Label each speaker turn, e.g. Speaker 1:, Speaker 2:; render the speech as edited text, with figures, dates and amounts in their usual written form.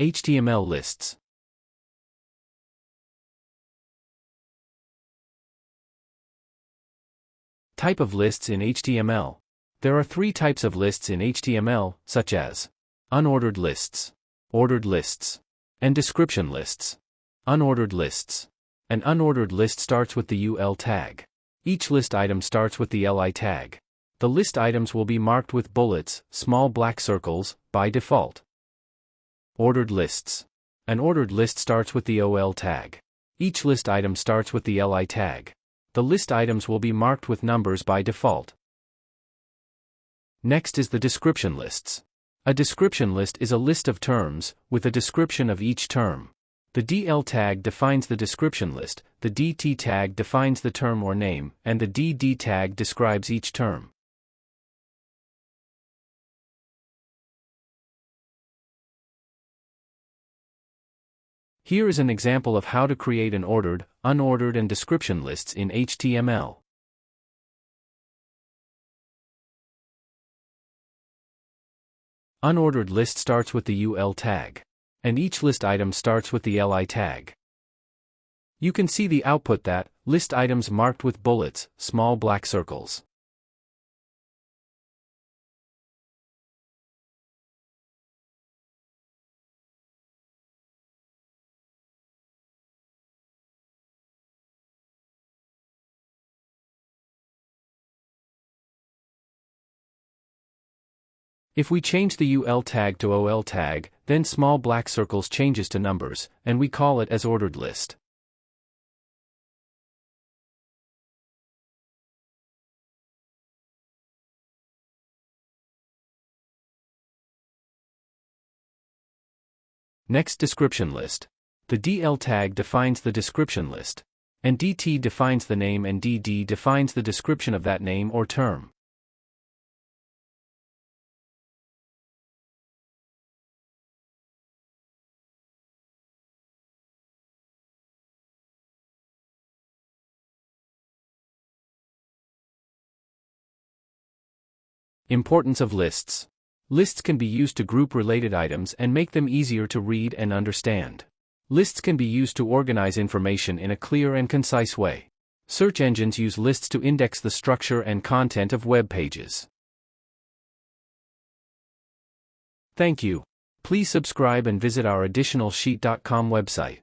Speaker 1: HTML lists. Type of lists in HTML. There are three types of lists in HTML, such as unordered lists, ordered lists, and description lists. Unordered lists. An unordered list starts with the UL tag. Each list item starts with the LI tag. The list items will be marked with bullets, small black circles, by default. Ordered lists. An ordered list starts with the OL tag. Each list item starts with the LI tag. The list items will be marked with numbers by default. Next is the description lists. A description list is a list of terms, with a description of each term. The DL tag defines the description list, the DT tag defines the term or name, and the DD tag describes each term. Here is an example of how to create an ordered, unordered and description lists in HTML. Unordered list starts with the UL tag. And each list item starts with the LI tag. You can see the output that, list items marked with bullets, small black circles. If we change the UL tag to OL tag, then small black circles changes to numbers, and we call it as ordered list. Next, description list. The DL tag defines the description list, and DT defines the name and DD defines the description of that name or term. Importance of lists. Lists can be used to group related items and make them easier to read and understand. Lists can be used to organize information in a clear and concise way. Search engines use lists to index the structure and content of web pages. Thank you. Please subscribe and visit our additional sheet.com website.